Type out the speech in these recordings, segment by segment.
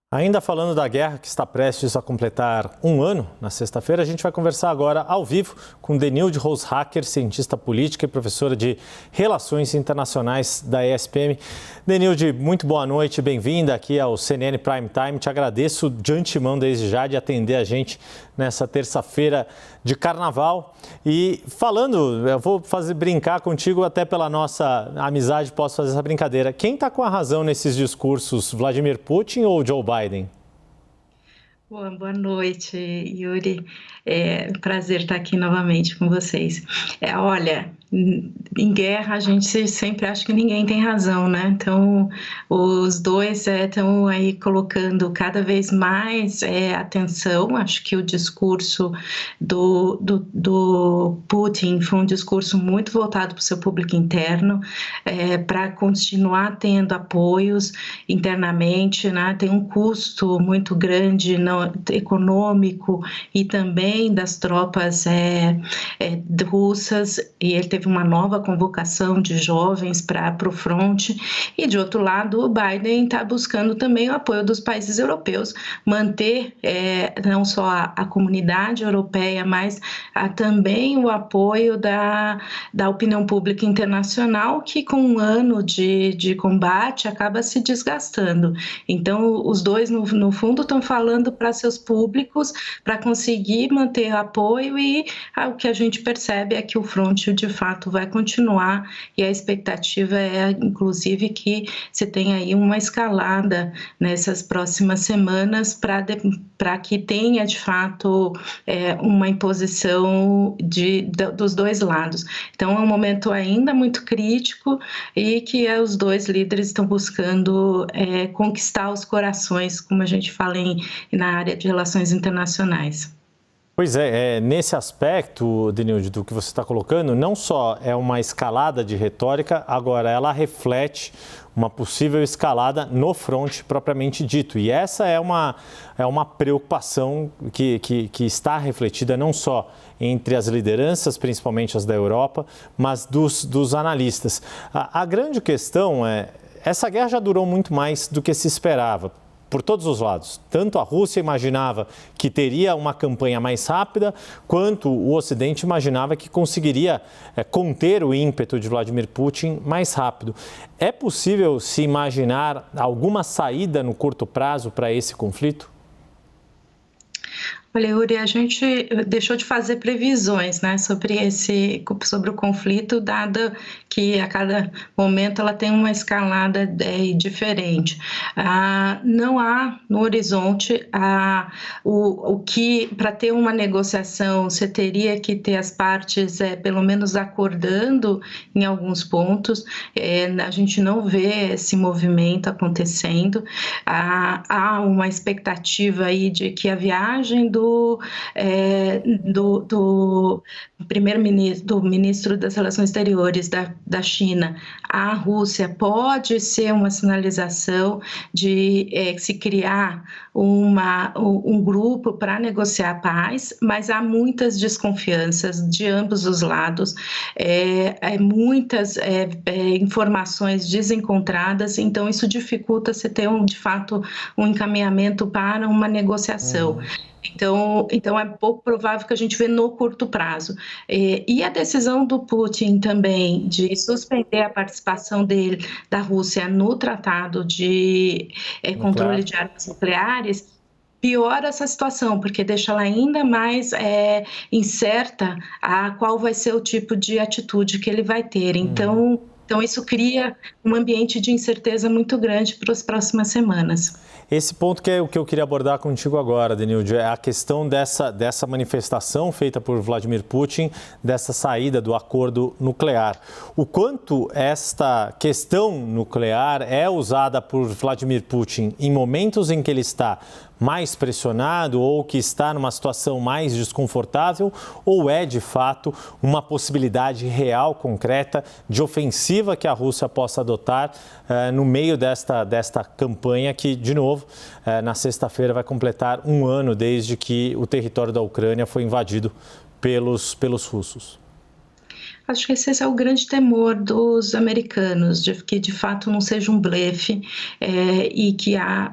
Ainda falando da guerra que está prestes a completar um ano, na sexta-feira, a gente vai conversar agora ao vivo com Denilde Rosshacker, cientista política e professora de Relações Internacionais da ESPM. Denilde, muito boa noite, bem-vinda aqui ao CNN Prime Time. Te agradeço de antemão desde já de atender a gente nessa terça-feira de carnaval. E falando, eu vou brincar contigo, até pela nossa amizade posso fazer essa brincadeira. Quem está com a razão nesses discursos, Vladimir Putin ou Joe Biden? Boa noite, Yuri. É um prazer estar aqui novamente com vocês. Olha, em guerra a gente sempre acha que ninguém tem razão, né? Então, os dois estão aí colocando cada vez mais atenção. Acho que o discurso do Putin foi um discurso muito voltado para o seu público interno, para continuar tendo apoios internamente, né? Tem um custo muito grande econômico e também das tropas russas, e ele teve uma nova convocação de jovens para o fronte. E de outro lado, o Biden está buscando também o apoio dos países europeus, manter não só a comunidade europeia, mas também o apoio da opinião pública internacional, que com um ano de combate acaba se desgastando. Então, os dois, no fundo, estão falando para seus públicos, para conseguir manter apoio, e o que a gente percebe é que o fronte, de fato, vai continuar, e a expectativa é, inclusive, que se tenha aí uma escalada nessas próximas semanas para que tenha, de fato, uma imposição dos dois lados. Então, é um momento ainda muito crítico e que os dois líderes estão buscando conquistar os corações, como a gente fala na área de relações internacionais. Pois nesse aspecto, Denilde, do que você está colocando, não só é uma escalada de retórica, agora ela reflete uma possível escalada no fronte propriamente dito. E essa é uma preocupação que está refletida não só entre as lideranças, principalmente as da Europa, mas dos analistas. A grande questão essa guerra já durou muito mais do que se esperava, por todos os lados. Tanto a Rússia imaginava que teria uma campanha mais rápida, quanto o Ocidente imaginava que conseguiria conter o ímpeto de Vladimir Putin mais rápido. É possível se imaginar alguma saída no curto prazo para esse conflito? Olha, Yuri, a gente deixou de fazer previsões, né, sobre o conflito, dado que a cada momento ela tem uma escalada diferente. Não há no horizonte o que, para ter uma negociação, você teria que ter as partes pelo menos acordando em alguns pontos. A gente não vê esse movimento acontecendo. Há uma expectativa aí de que a viagem do primeiro-ministro, do ministro das Relações Exteriores da China à Rússia pode ser uma sinalização de se criar um grupo para negociar a paz, mas há muitas desconfianças de ambos os lados, muitas informações desencontradas, então isso dificulta se ter de fato um encaminhamento para uma negociação. Então é pouco provável que a gente vê no curto prazo. E a decisão do Putin também de suspender a participação da Rússia no Tratado de controle de armas nucleares piora essa situação, porque deixa ela ainda mais incerta qual vai ser o tipo de atitude que ele vai ter. Então isso cria um ambiente de incerteza muito grande para as próximas semanas. Esse ponto que é o que eu queria abordar contigo agora, Denilde, é a questão dessa manifestação feita por Vladimir Putin, dessa saída do acordo nuclear. O quanto esta questão nuclear é usada por Vladimir Putin em momentos em que ele está mais pressionado ou que está numa situação mais desconfortável, ou é, de fato, uma possibilidade real, concreta, de ofensiva que a Rússia possa adotar no meio desta campanha que, de novo, na sexta-feira vai completar um ano desde que o território da Ucrânia foi invadido pelos russos? Acho que esse é o grande temor dos americanos, de que de fato não seja um blefe e que há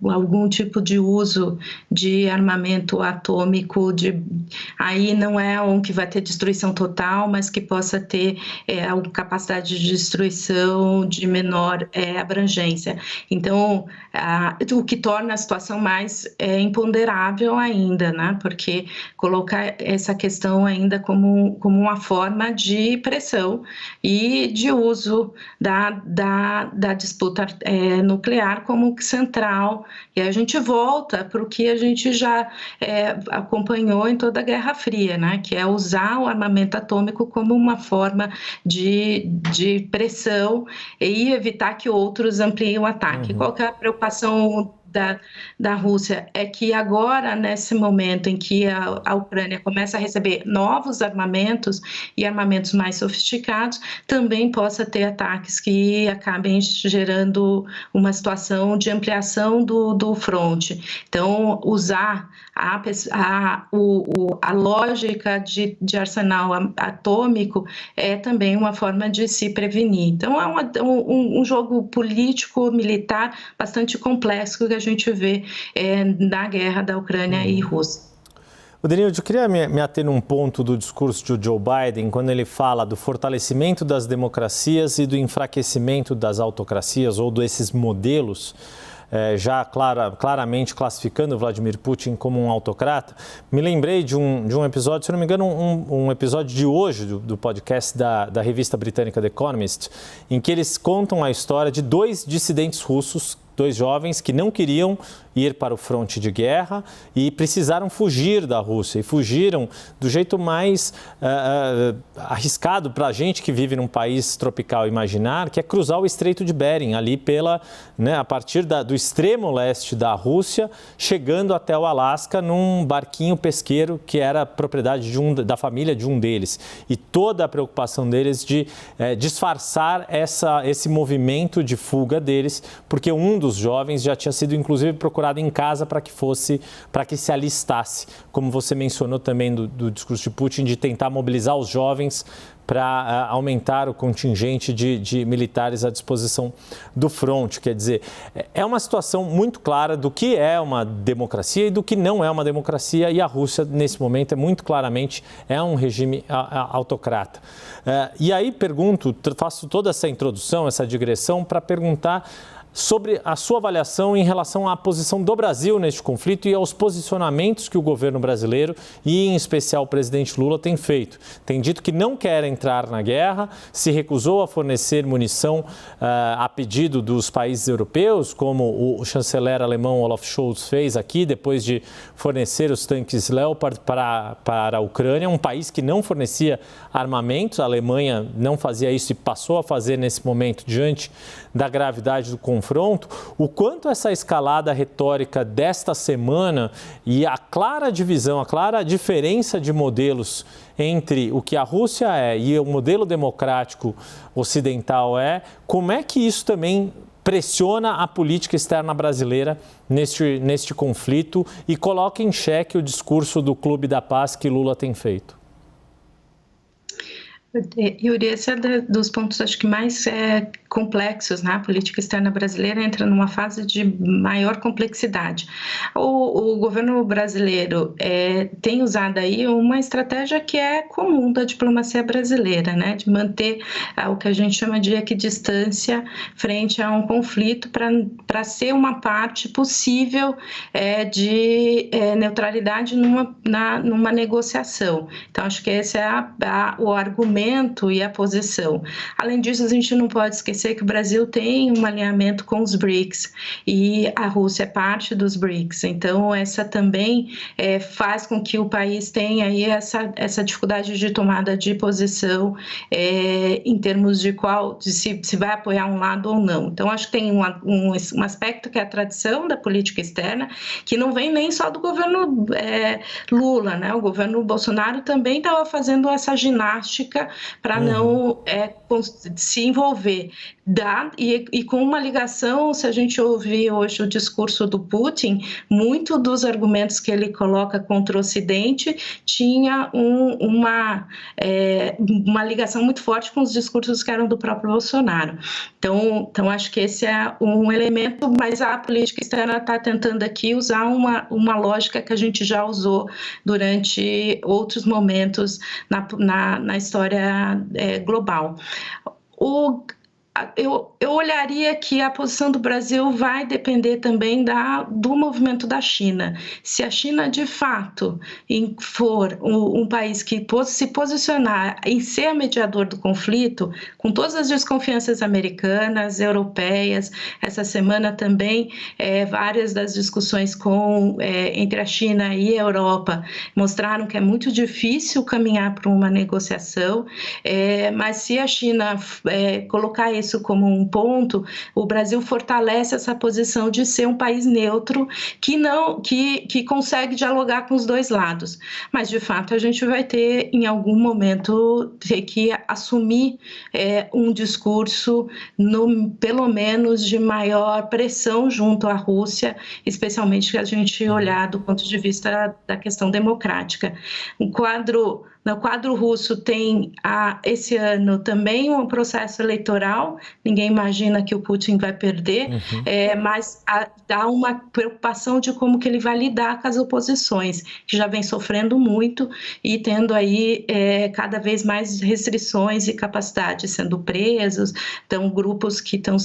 algum tipo de uso de armamento atômico, aí não é um que vai ter destruição total, mas que possa ter a capacidade de destruição de menor abrangência. Então, o que torna a situação mais imponderável ainda, né? Porque colocar essa questão ainda como uma forma de pressão e de uso da disputa nuclear como central. E a gente volta para o que a gente já acompanhou em toda a Guerra Fria, né? Que é usar o armamento atômico como uma forma de pressão e evitar que outros ampliem o ataque. Qual que é a preocupação da Rússia? É que agora, nesse momento em que a Ucrânia começa a receber novos armamentos e armamentos mais sofisticados, também possa ter ataques que acabem gerando uma situação de ampliação do fronte. Então, usar a lógica de arsenal atômico é também uma forma de se prevenir. Então, é um jogo político-militar bastante complexo que a gente vê na guerra da Ucrânia e Rússia. Denilde, eu queria me ater num ponto do discurso de Joe Biden, quando ele fala do fortalecimento das democracias e do enfraquecimento das autocracias, ou desses modelos, já claramente classificando Vladimir Putin como um autocrata. Me lembrei de um episódio, se não me engano, um episódio de hoje do podcast da revista britânica The Economist, em que eles contam a história de 2 dissidentes russos, 2 jovens que não queriam ir para o fronte de guerra e precisaram fugir da Rússia. E fugiram do jeito mais arriscado para a gente que vive num país tropical imaginar, que é cruzar o Estreito de Bering, ali a partir do extremo leste da Rússia, chegando até o Alasca num barquinho pesqueiro que era propriedade da família de um deles. E toda a preocupação deles de disfarçar esse movimento de fuga deles, porque um dos jovens já tinha sido inclusive procurado em casa para que se alistasse, como você mencionou também do discurso de Putin, de tentar mobilizar os jovens para aumentar o contingente de militares à disposição do fronte. Quer dizer, é uma situação muito clara do que é uma democracia e do que não é uma democracia, e a Rússia, nesse momento, muito claramente é um regime autocrata. E aí faço toda essa introdução, essa digressão, para perguntar sobre a sua avaliação em relação à posição do Brasil neste conflito e aos posicionamentos que o governo brasileiro e, em especial, o presidente Lula tem feito. Tem dito que não quer entrar na guerra, se recusou a fornecer munição a pedido dos países europeus, como o chanceler alemão Olaf Scholz fez aqui, depois de fornecer os tanques Leopard para a Ucrânia, um país que não fornecia armamentos. A Alemanha não fazia isso e passou a fazer nesse momento, diante da gravidade do confronto. O quanto essa escalada retórica desta semana e a clara divisão, a clara diferença de modelos entre o que a Rússia é e o modelo democrático ocidental como é que isso também pressiona a política externa brasileira neste conflito e coloca em xeque o discurso do Clube da Paz que Lula tem feito? Yuri, esse é dos pontos, acho que mais complexos, né? A política externa brasileira entra numa fase de maior complexidade. O governo brasileiro tem usado aí uma estratégia que é comum da diplomacia brasileira, né? De manter o que a gente chama de equidistância frente a um conflito para ser uma parte possível de neutralidade numa negociação. Então, acho que esse é o argumento e a posição. Além disso, a gente não pode esquecer que o Brasil tem um alinhamento com os BRICS e a Rússia é parte dos BRICS. Então, essa também faz com que o país tenha aí essa dificuldade de tomada de posição em termos de se vai apoiar um lado ou não. Então, acho que tem um aspecto que é a tradição da política externa, que não vem nem só do governo Lula, né? O governo Bolsonaro também estava fazendo essa ginástica para não se envolver. E com uma ligação, se a gente ouvir hoje o discurso do Putin, muito dos argumentos que ele coloca contra o Ocidente tinha uma ligação muito forte com os discursos que eram do próprio Bolsonaro. Então acho que esse é um elemento, mas a política externa está tentando aqui usar uma lógica que a gente já usou durante outros momentos na história global. Eu olharia que a posição do Brasil vai depender também do movimento da China. Se a China, de fato, for um país que se posicionar em ser mediador do conflito, com todas as desconfianças americanas, europeias, essa semana também várias das discussões entre a China e a Europa mostraram que é muito difícil caminhar para uma negociação, mas se a China colocar isso como um ponto, o Brasil fortalece essa posição de ser um país neutro que consegue dialogar com os dois lados. Mas, de fato, a gente vai ter, em algum momento, ter que assumir um discurso, pelo menos, de maior pressão junto à Rússia, especialmente se a gente olhar do ponto de vista da questão democrática. No quadro russo tem, esse ano, também um processo eleitoral. Ninguém imagina que o Putin vai perder, mas dá uma preocupação de como que ele vai lidar com as oposições, que já vem sofrendo muito e tendo aí cada vez mais restrições e capacidades sendo presos. Então, grupos que estão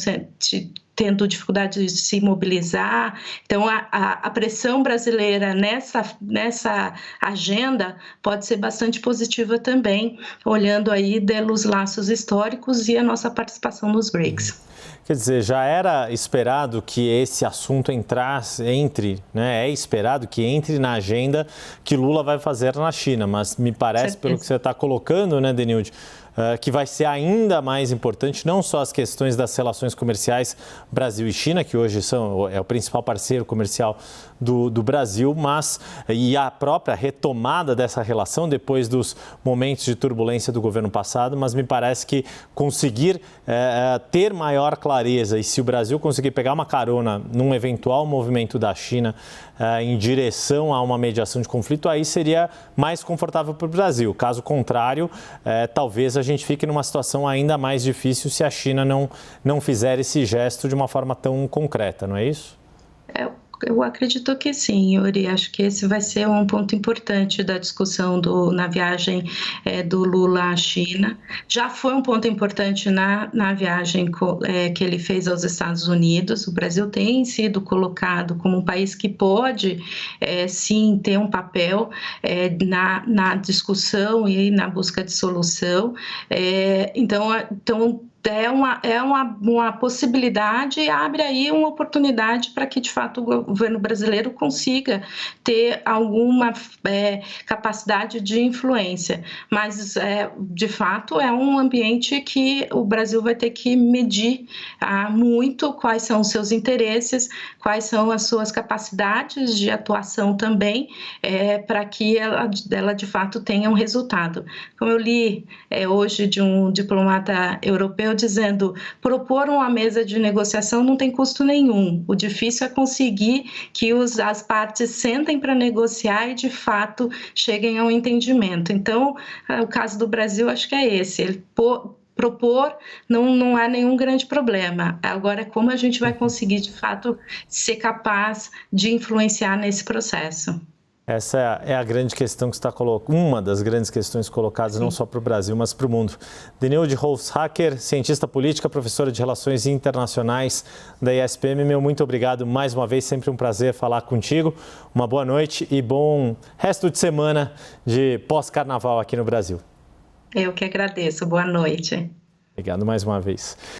tendo dificuldade de se mobilizar. Então, a pressão brasileira nessa agenda pode ser bastante positiva também, olhando aí os laços históricos e a nossa participação nos BRICS. Quer dizer, já era esperado que esse assunto é esperado que entre na agenda que Lula vai fazer na China, mas me parece, pelo que você está colocando, né, Denilde, que vai ser ainda mais importante, não só as questões das relações comerciais Brasil e China, que hoje é o principal parceiro comercial do Brasil, mas e a própria retomada dessa relação depois dos momentos de turbulência do governo passado, mas me parece que conseguir ter maior clareza e se o Brasil conseguir pegar uma carona num eventual movimento da China em direção a uma mediação de conflito, aí seria mais confortável para o Brasil. Caso contrário, talvez a gente fique numa situação ainda mais difícil se a China não fizer esse gesto de uma forma tão concreta, não é isso? Eu acredito que sim, Yuri. Acho que esse vai ser um ponto importante da discussão na viagem do Lula à China. Já foi um ponto importante na viagem que ele fez aos Estados Unidos. O Brasil tem sido colocado como um país que pode, sim, ter um papel na discussão e na busca de solução. Então é uma possibilidade e abre aí uma oportunidade para que, de fato, o governo brasileiro consiga ter alguma capacidade de influência. Mas, de fato, é um ambiente que o Brasil vai ter que medir muito quais são os seus interesses, quais são as suas capacidades de atuação também, para que ela, de fato, tenha um resultado. Como eu li hoje de um diplomata europeu, dizendo, propor uma mesa de negociação não tem custo nenhum. O difícil é conseguir que as partes sentem para negociar e, de fato, cheguem a um entendimento. Então, o caso do Brasil, acho que é esse. Ele propor não há nenhum grande problema. Agora, como a gente vai conseguir, de fato, ser capaz de influenciar nesse processo? Essa é a grande questão que está colocando, uma das grandes questões colocadas não só para o Brasil, mas para o mundo. Denilde Holzhacker, cientista política, professora de Relações Internacionais da ESPM, muito obrigado mais uma vez, sempre um prazer falar contigo. Uma boa noite e bom resto de semana de pós-carnaval aqui no Brasil. Eu que agradeço, boa noite. Obrigado mais uma vez.